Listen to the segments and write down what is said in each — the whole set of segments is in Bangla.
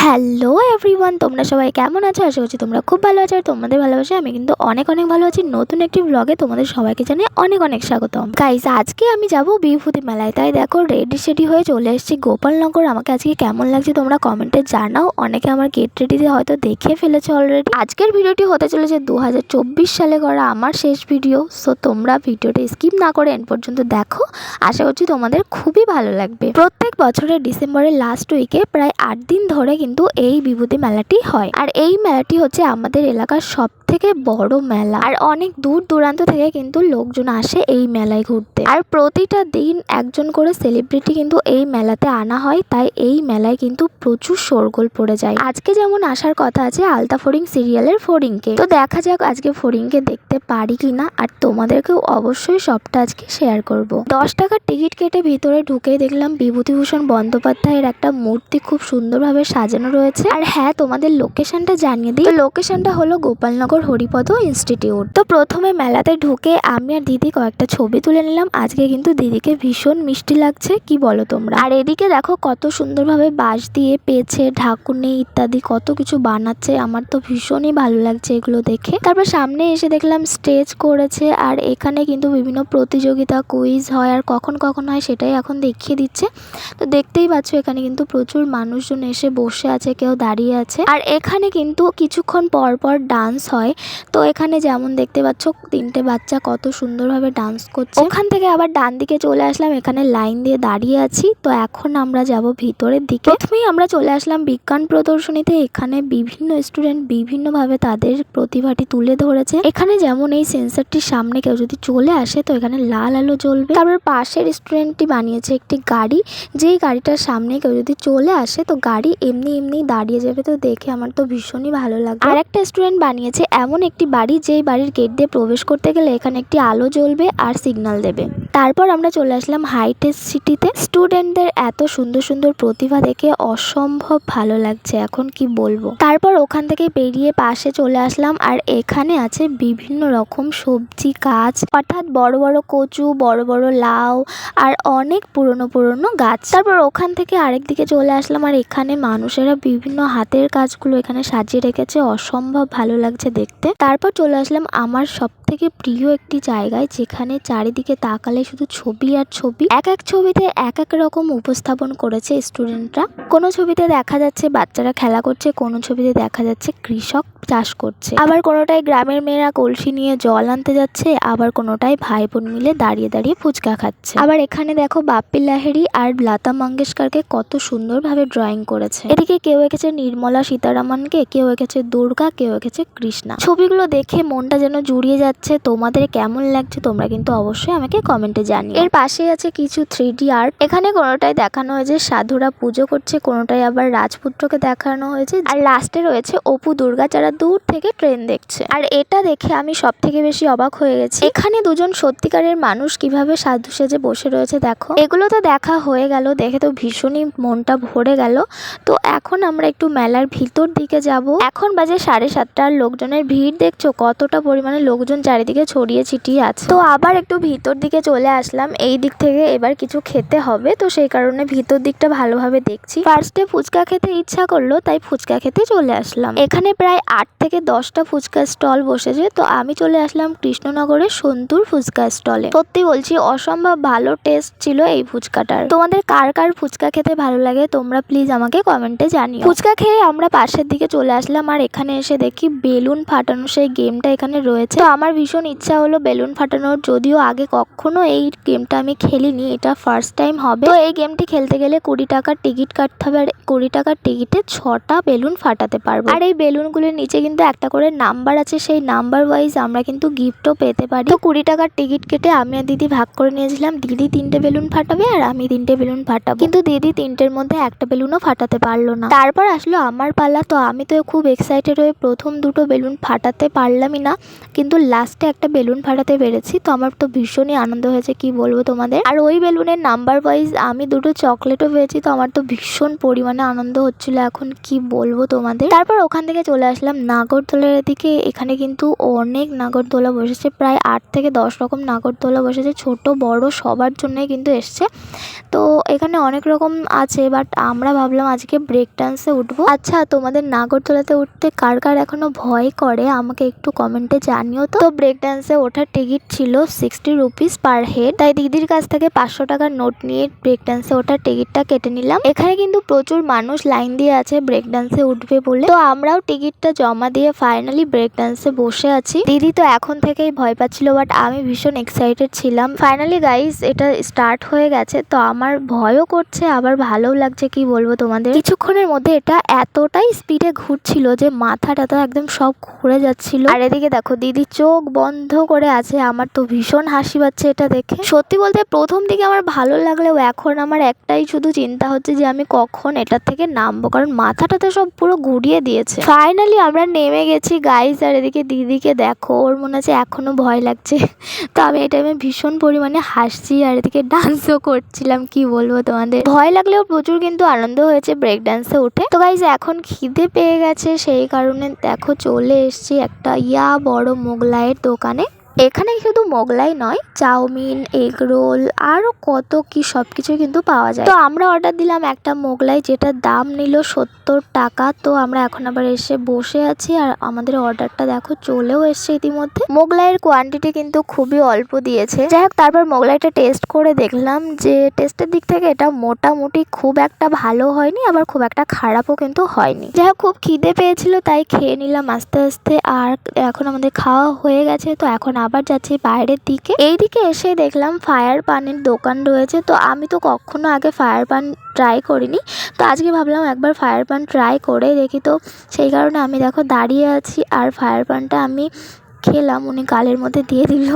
হ্যালো এভরিওয়ান, তোমরা সবাই কেমন আছো? আশা করছি তোমরা খুব ভালো আছো। আর তোমাদের ভালোবাসা আমি কিন্তু অনেক অনেক ভালো আছি। নতুন একটি ব্লগে তোমাদের সবাইকে জানিয়ে অনেক অনেক স্বাগতম। গাইস, আজকে আমি যাব বিভূতি মেলায়। তাই দেখো রেডি হয়ে চলে এসেছি গোপালনগর। আমাকে আজকে কেমন লাগছে তোমরা কমেন্টে জানাও। অনেকে আমার গেট রেডিতে হয়তো দেখে ফেলেছো অলরেডি। আজকের ভিডিওটি হতে চলেছে 2024 সালে করা আমার শেষ ভিডিও। সো তোমরা ভিডিওটা স্কিপ না করে এন্ড পর্যন্ত দেখো। আশা করছি তোমাদের খুবই ভালো লাগবে। প্রত্যেক বছরের ডিসেম্বরের লাস্ট উইকে প্রায় 8 দিন ধরে কিন্তু এই বিভূতি মেলাটি হয়। আর এই মেলাটি হচ্ছে আমাদের এলাকার সব থেকে বড় মেলা। আর অনেক দূর দূরান্ত থেকে কিন্তু লোকজন আসে এই মেলায় ঘুরতে। আর প্রতিটা দিন একজন করে সেলিব্রিটি কিন্তু এই মেলাতে আনা হয়। তাই এই মেলায় কিন্তু প্রচুর শোরগোল পড়ে যায়। আজকে যেমন আসার কথা আছে আলতা ফড়িং সিরিয়ালের ফড়িংকে। তো দেখা যাক আজকে ফড়িংকে দেখতে পারি কিনা। আর তোমাদেরকেও অবশ্যই সবটা আজকে শেয়ার করব। 10 টাকার টিকিট কেটে ভিতরে ঢুকেই দেখলাম বিভূতিভূষণ বন্দ্যোপাধ্যায়ের একটা মূর্তি খুব সুন্দরভাবে সাজানো রয়েছে। আর হ্যাঁ, তোমাদের লোকেশনটা জানিয়ে দিই। লোকেশনটা হলো গোপালনগর হরিপদ ইনস্টিটিউট। তো প্রথমে মেলাতে ঢুকে আমি আর দিদি কয়েকটা ছবি তুলে নিলাম। আজকে কিন্তু দিদিকে ভীষণ মিষ্টি লাগছে, কি বলো তোমরা? আর এদিকে দেখো কত সুন্দরভাবে বাঁশ দিয়ে পেছে, ঢাকুনি ইত্যাদি কত কিছু বানাচ্ছে। আমার তো ভীষণই ভালো লাগছে এগুলো দেখে। তারপর সামনে এসে দেখলাম স্টেজ করেছে। আর এখানে কিন্তু বিভিন্ন প্রতিযোগিতা কুইজ হয়। আর কখন কখন হয় সেটাই এখন দেখিয়ে দিচ্ছে। তো দেখতেই পাচ্ছ এখানে কিন্তু প্রচুর মানুষজন এসে বসে আছে, কেউ দাঁড়িয়ে আছে। আর এখানে কিন্তু কিছুক্ষণ পর পর ডান্স হয়। তো এখানে যেমন দেখতে পাচ্ছ 3টে বাচ্চা কত সুন্দরভাবে ডান্স করছে। ওখান থেকে আবার ডান দিকে চলে আসলাম, এখানে লাইন দিয়ে দাঁড়িয়ে আছি। তো এখন আমরা যাব ভিতরের দিকে। প্রথমেই আমরা চলে আসলাম বিজ্ঞান প্রদর্শনীতে। এখানে বিভিন্ন স্টুডেন্ট বিভিন্নভাবে তাদের প্রতিভাটি তুলে ধরেছে। এখানে যেমন এই সেন্সরটির সামনে কেউ যদি চলে আসে তো এখানে লাল আলো জ্বলবে। তারপর পাশের স্টুডেন্টটি বানিয়েছে একটি গাড়ি, যেই গাড়িটার সামনে কেউ যদি চলে আসে তো গাড়ি এমনি দাঁড়িয়ে যাবে। তো দেখে আমার তো ভীষণই ভালো লাগবে। আর একটা স্টুডেন্ট বানিয়েছে এমন একটি বাড়ি, যেই বাড়ির গেট দিয়ে প্রবেশ করতে গেলে এখানে একটি আলো জ্বলবে আর সিগন্যাল দেবে। তারপর আমরা চলে আসলাম হাইটেক সিটিতে। স্টুডেন্টদের এত সুন্দর সুন্দর প্রতিভা দেখে অসম্ভব ভালো লাগছে, এখন কি বলবো। তারপর ওখান থেকে বেরিয়ে পাশে চলে আসলাম। আর এখানে আছে বিভিন্ন রকম সবজি গাছ, অর্থাৎ বড় বড় কচু, বড় বড় লাউ আর অনেক পুরনো গাছ। তারপর ওখান থেকে আরেক দিকে চলে আসলাম। আর এখানে মানুষেরা বিভিন্ন হাতের কাজগুলো এখানে সাজিয়ে রেখেছে, অসম্ভব ভালো লাগছে দেখতে। তারপর চলে আসলাম আমার সব থেকে প্রিয় একটি জায়গায়, যেখানে চারিদিকে তাকালে শুধু ছবি আর ছবি। এক এক ছবিতে এক এক রকম উপস্থাপন করেছে স্টুডেন্টরা। কোনো ছবিতে দেখা যাচ্ছে বাচ্চারা খেলা করছে, কোনো ছবিতে দেখা যাচ্ছে কৃষক চাষ করছে, আবার কোনোটায় গ্রামের মেয়েরা কলসি নিয়ে জল আনতে যাচ্ছে, আবার কোনোটায় ভাই বোন মিলে দাঁড়িয়ে দাঁড়িয়ে ফুচকা খাচ্ছে। আবার এখানে দেখো বাপ্পি লাহিড়ী আর লতা মঙ্গেশকরকে কত সুন্দরভাবে ড্রয়িং করেছে। এদিকে কেউ এঁকেছে নির্মলা সীতারামনকে, কেউ এঁকেছে দুর্গা, কেউ এঁকেছে কৃষ্ণা। ছবিগুলো দেখে মনটা যেন জুড়িয়ে যাচ্ছে। তোমাদের কেমন লাগছে তোমরা কিন্তু অবশ্যই আমাকে কমেন্টে জানিও। এর পাশেই আছে কিছু 3D আর্ট। এখানে কোনোটায় দেখানো হয়েছে সাধুরা পুজো করছে, কোনোটায় আবার রাজপুত্রকে দেখানো হয়েছে, আর লাস্টে রয়েছে অপু দুর্গা, যারা দূর থেকে ট্রেন দেখছে। আর এটা দেখে আমি সব থেকে বেশি অবাক হয়ে গেছি। এখানে দুজন সত্যিকারের মানুষ কিভাবে সাধু সেজে বসে রয়েছে দেখো। এগুলো তো দেখা হয়ে গেল, দেখে তো ভীষণই মনটা ভরে গেল। তো এখন আমরা একটু মেলার ভিতর দিকে যাব। এখন বাজে 7:30। আর লোকজনের ভিড় দেখছো কতটা পরিমাণে লোকজন চারিদিকে ছড়িয়ে ছিটিয়ে আছে। তো আবার একটু ভিতর দিকে চলে আসলাম। এই দিক থেকে এবার কিছু খেতে হবে, তো সেই কারণে ভিতর দিকটা ভালোভাবে দেখছি। ফার্স্টে ফুচকা খেতে ইচ্ছা করলো, তাই ফুচকা খেতে চলে আসলাম। এখানে প্রায় 8 থেকে 10টা ফুচকা স্টল বসেছে। তো আমি চলে আসলাম কৃষ্ণনগরের সন্তুর ফুচকা স্টলে। সত্যি বলছি অসম্ভব ভালো টেস্ট ছিল এই ফুচকাটার। তোমাদের কার কার ফুচকা খেতে ভালো লাগে তোমরা প্লিজ আমাকে কমেন্টে জানিও। ফুচকা খেয়ে আমরা পাশের দিকে চলে আসলাম। আর এখানে এসে দেখি বেলুন ফাটানো সেই গেমটা এখানে রয়েছে। তো আমার ভীষণ ইচ্ছা হলো বেলুন ফাটানোর, যদিও আগে কখনো এই গেমটা আমি খেলিনি, এটা ফার্স্ট টাইম হবে। তো এই গেমটি খেলতে গেলে 20 টাকার টিকিট কাটতে হবে। আর 20 টাকার টিকিটে 6টা বেলুন ফাটাতে পারবো। আর এই বেলুনগুলির নিচে কিন্তু একটা করে নাম্বার আছে, সেই নাম্বার ওয়াইজ আমরা কিন্তু গিফটও পেতে পারি। তো 20 টাকার টিকিট কেটে আমি আর দিদি ভাগ করে নিয়েছিলাম। দিদি 3টে বেলুন ফাটাবে আর আমি 3টে বেলুন ফাটাবো, কিন্তু দিদি 3টের মধ্যে একটা বেলুনও ফাটাতে পারলো না। তারপর আসলো আমার পালা। তো আমি তো খুব এক্সাইটেড হয়ে প্রথম 2টো বেলুন ফাটাতে পারলামই না, কিন্তু লাস্টে একটা বেলুন ফাটাতে পেরেছি। তো আমার তো ভীষণই আনন্দ হয়েছে, কি বলবো তোমাদের। আর ওই বেলুনের নাম্বার ওয়াইজ আমি দুটো চকলেটও পেয়েছি, তো আমার তো ভীষণ পরিমাণে আনন্দ হচ্ছিল, এখন কি বলবো তোমাদের। তারপর ওখান থেকে চলে আসলাম নাগরদোলার দিকে। এখানে কিন্তু অনেক নাগরদোলা বসেছে, প্রায় 8 থেকে 10 রকম নাগরদোলা বসেছে, ছোট বড় সবার জন্যই কিন্তু এসছে। তো এখানে অনেক রকম আছে, বাট আমরা ভাবলাম আজকে ব্রেক ডান্সে উঠবো। আচ্ছা, তোমাদের নাগরদোলাতে উঠতে কার কার এখনো ভয় করে আমাকে একটু কমেন্টে জানিও। তো ব্রেক ডান্সে ওঠার টিকিট ছিল 60 রুপিস পার হেড, তাই দিদির কাছ থেকে 500 টাকার নোট নিয়ে ব্রেক ডান্সে ওঠার টিকিটটা কেটে নিলাম। এখানে কিন্তু প্রচুর মানুষ লাইন দিয়ে আছে ব্রেক ডান্সে উঠবে বলে, তো আমরাও টিকিটটা জমা দিয়ে ফাইনালি ব্রেক ডান্সে বসে আছি। দিদি তো এখন থেকেই ভয় পাচ্ছিল, বাট আমি ভীষণ এক্সাইটেড ছিলাম। ফাইনালি গাইস এটা স্টার্ট হয়ে গেছে, তো আমার ভয়ও করছে আবার ভালোও লাগছে, কি বলবো তোমাদের। কিছুক্ষণের মধ্যে এটা এতটাই স্পিডে ঘুরছিল যে মাথাটা তো একদম সব ঘুরে যাচ্ছিল। আর এদিকে দেখো দিদি চোখ বন্ধ করে আছে, আমার তো ভীষণ হাসি পাচ্ছে এটা দেখে। সত্যি বলতে প্রথম দিকে আমার ভালো লাগলেও এখন আমার একটাই শুধু চিন্তা হচ্ছে যে আমি কখন এটা থেকে নামবো, কারণ মাথাটা তো সব পুরো ঘুরিয়ে দিয়েছে। ফাইনালি আমরা নেমে গেছি গাইস, আর এদিকে দিদিকে দেখো, ওর মনে হচ্ছে এখনো ভয় লাগছে। তো আমি এই টাইমে ভীষণ পরিমাণে হাসছি আর এদিকে ডান্সও করছিলাম, কি বলবো তোমাদের। ভয় লাগলেও প্রচুর কিন্তু আনন্দ হয়েছে ব্রেক ডান্সে উঠে। তো গাইস এখন খিদে পেয়ে গেছে, সেই কারণে দেখো চলে এসেছি একটা বড় মোগলাইয়ের দোকানে। এখানে শুধু মোগলাই নয়, চাউমিন, এগ রোল আরও কত কি সব কিছু কিন্তু পাওয়া যায়। তো আমরা অর্ডার দিলাম একটা মোগলাই, যেটার দাম নিল 70 টাকা। তো আমরা এখন আবার এসে বসে আছি, আর আমাদের অর্ডারটা দেখো চলেও এসছে ইতিমধ্যে। মোগলাইয়ের কোয়ান্টিটি কিন্তু খুবই অল্প দিয়েছে। যাই হোক, তারপর মোগলাইটা টেস্ট করে দেখলাম যে টেস্টের দিক থেকে এটা মোটামুটি খুব একটা ভালো হয়নি, আবার খুব একটা খারাপও কিন্তু হয়নি। যাই হোক, খুব খিদে পেয়েছিল তাই খেয়ে নিলাম আস্তে আস্তে। আর এখন আমাদের খাওয়া হয়ে গেছে, তো এখন আবার যাচ্ছি বাইরের দিকে। এই দিকে এসে দেখলাম ফায়ার পানের দোকান রয়েছে। তো আমি তো কখনো আগে ফায়ার পান ট্রাই করিনি, তো আজকে ভাবলাম একবার ফায়ার পান ট্রাই করে দেখি। তো সেই কারণে আমি দেখো দাঁড়িয়ে আছি, আর ফায়ার পানটা আমি খেলাম, উনি গালের মধ্যে দিয়ে দিল।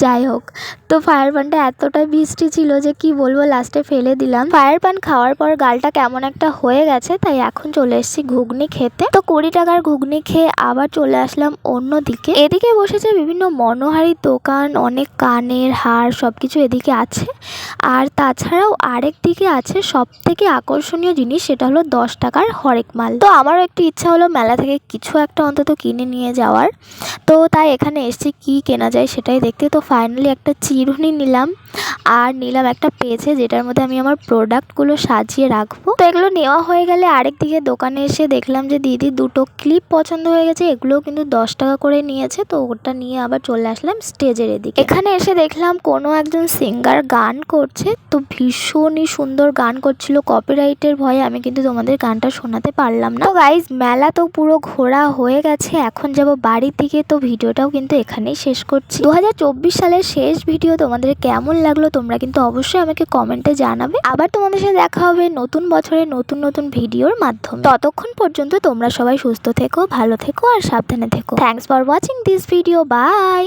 যাই হোক, তো ফায়ার পানটা এতটা বৃষ্টি ছিল যে কি বলবো, লাস্টে ফেলে দিলাম। ফায়ার পান খাওয়ার পর গালটা কেমন একটা হয়ে গেছে, তাই এখন চলে এসেছি ঘুগনি খেতে। তো 20 টাকার ঘুগনি খেয়ে আবার চলে আসলাম অন্য দিকে। এদিকে বসেছে বিভিন্ন মনোহারীর দোকান, অনেক কানের হার সবকিছু এদিকে আছে। আর তাছাড়াও আরেক দিকে আছে সব থেকে আকর্ষণীয় জিনিস, সেটা হলো 10 টাকার হরেক মাল। তো আমারও একটু ইচ্ছা হলো মেলা থেকে কিছু একটা অন্তত কিনে নিয়ে যাওয়ার, তো তাই এখানে এসেছি কি কেনা যায় সেটাই দেখতে। তো ফাইনালি একটা চিরুনি নিলাম, আর নিলাম একটা পেছে, যেটার মধ্যে আমি আমার প্রোডাক্টগুলো সাজিয়ে রাখবো। তো এগুলো নেওয়া হয়ে গেলে আরেক দিকে দোকানে এসে দেখলাম যে দিদি দুটো ক্লিপ পছন্দ হয়ে গেছে, এগুলোও কিন্তু 10 টাকা করে নিয়েছে। তো ওটা নিয়ে আবার চলে আসলাম স্টেজের এদিকে। এখানে এসে দেখলাম কোনো একজন সিঙ্গার গান করছে, তো ভীষণই সুন্দর গান করছিল। কপিরাইটের ভয়ে আমি কিন্তু তোমাদের গানটা শোনাতে পারলাম না। তো গাইজ মেলা তো পুরো ঘোরা হয়ে গেছে, এখন যাব বাড়ির দিকে। তো ভিডিওটাও কিন্তু এখানেই শেষ করছি। 2024 সালের শেষ ভিডিও তোমাদের কেমন লাগলো তোমরা কিন্তু অবশ্যই আমাকে কমেন্টে জানাবে। আবার তোমাদের সাথে দেখা হবে নতুন বছরে নতুন নতুন ভিডিওর মাধ্যমে। ততক্ষণ পর্যন্ত তোমরা সবাই সুস্থ থেকো, ভালো থেকো আর সাবধানে থেকো। Thanks for watching this video. By.